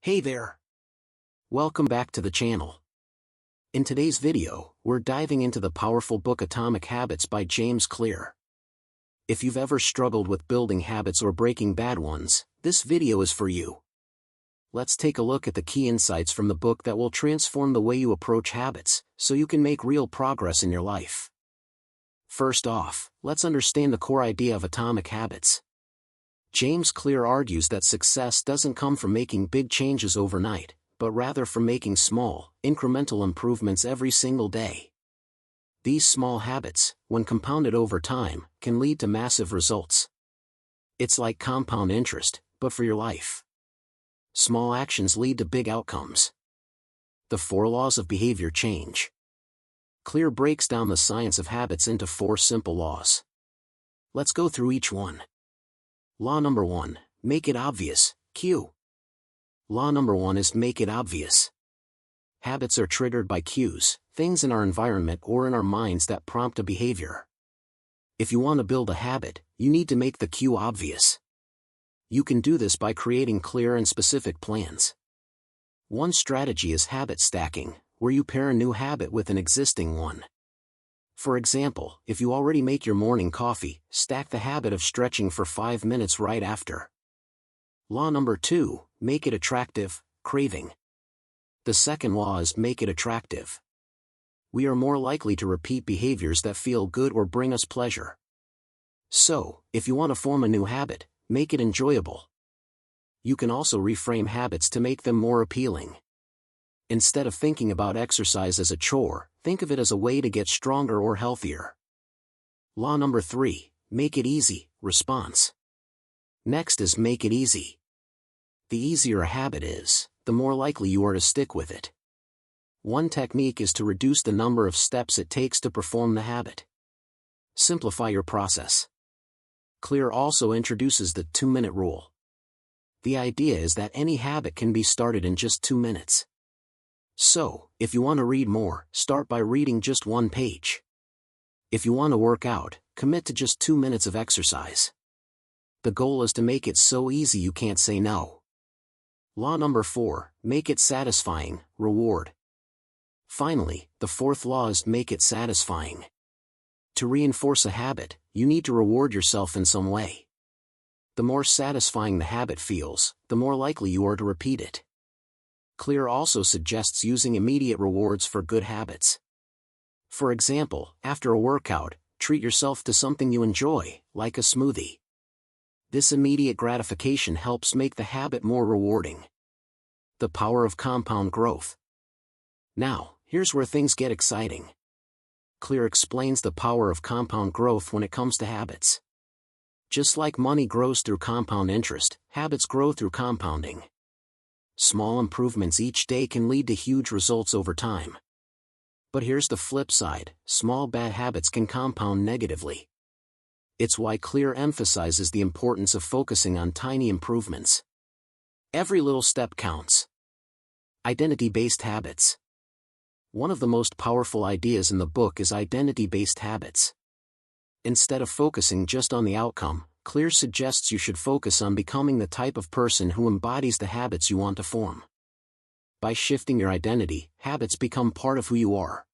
Hey there! Welcome back to the channel. In today's video, we're diving into the powerful book Atomic Habits by James Clear. If you've ever struggled with building habits or breaking bad ones, this video is for you. Let's take a look at the key insights from the book that will transform the way you approach habits, so you can make real progress in your life. First off, let's understand the core idea of atomic habits. James Clear argues that success doesn't come from making big changes overnight, but rather from making small, incremental improvements every single day. These small habits, when compounded over time, can lead to massive results. It's like compound interest, but for your life. Small actions lead to big outcomes. The 4 laws of behavior change. Clear breaks down the science of habits into 4 simple laws. Let's go through each one. Law number 1, make it obvious, cue. Law number 1 is make it obvious. Habits are triggered by cues, things in our environment or in our minds that prompt a behavior. If you want to build a habit, you need to make the cue obvious. You can do this by creating clear and specific plans. One strategy is habit stacking, where you pair a new habit with an existing one. For example, if you already make your morning coffee, stack the habit of stretching for 5 minutes right after. Law number 2, make it attractive, craving. The second law is make it attractive. We are more likely to repeat behaviors that feel good or bring us pleasure. So, if you want to form a new habit, make it enjoyable. You can also reframe habits to make them more appealing. Instead of thinking about exercise as a chore, think of it as a way to get stronger or healthier. Law number 3, make it easy, response. Next is make it easy. The easier a habit is, the more likely you are to stick with it. One technique is to reduce the number of steps it takes to perform the habit. Simplify your process. Clear also introduces the 2-minute rule. The idea is that any habit can be started in just 2 minutes. So, if you want to read more, start by reading just 1 page. If you want to work out, commit to just 2 minutes of exercise. The goal is to make it so easy you can't say no. Law number 4, make it satisfying, reward. Finally, the 4th law is make it satisfying. To reinforce a habit, you need to reward yourself in some way. The more satisfying the habit feels, the more likely you are to repeat it. Clear also suggests using immediate rewards for good habits. For example, after a workout, treat yourself to something you enjoy, like a smoothie. This immediate gratification helps make the habit more rewarding. The power of compound growth. Now, here's where things get exciting. Clear explains the power of compound growth when it comes to habits. Just like money grows through compound interest, habits grow through compounding. Small improvements each day can lead to huge results over time. But here's the flip side, small bad habits can compound negatively. It's why Clear emphasizes the importance of focusing on tiny improvements. Every little step counts. Identity-based habits. One of the most powerful ideas in the book is identity-based habits. Instead of focusing just on the outcome, Clear suggests you should focus on becoming the type of person who embodies the habits you want to form. By shifting your identity, habits become part of who you are.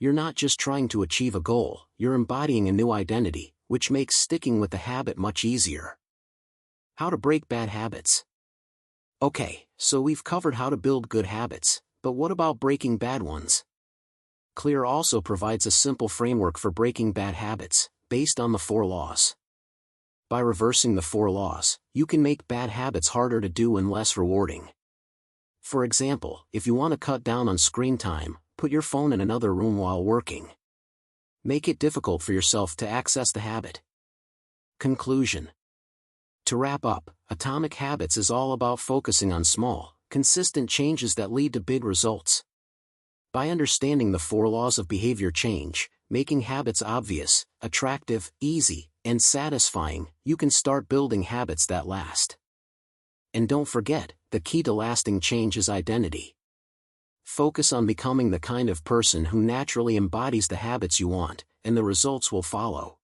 You're not just trying to achieve a goal, you're embodying a new identity, which makes sticking with the habit much easier. How to break bad habits. Okay, so we've covered how to build good habits, but what about breaking bad ones? Clear also provides a simple framework for breaking bad habits, based on the 4 laws. By reversing the 4 laws, you can make bad habits harder to do and less rewarding. For example, if you want to cut down on screen time, put your phone in another room while working. Make it difficult for yourself to access the habit. Conclusion. To wrap up, Atomic Habits is all about focusing on small, consistent changes that lead to big results. By understanding the 4 laws of behavior change, making habits obvious, attractive, easy, and satisfying, you can start building habits that last. And don't forget, the key to lasting change is identity. Focus on becoming the kind of person who naturally embodies the habits you want, and the results will follow.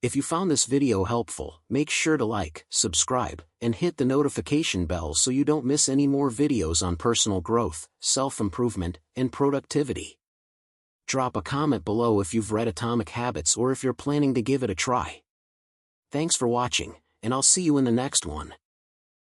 If you found this video helpful, make sure to like, subscribe, and hit the notification bell so you don't miss any more videos on personal growth, self-improvement, and productivity. Drop a comment below if you've read Atomic Habits or if you're planning to give it a try. Thanks for watching, and I'll see you in the next one.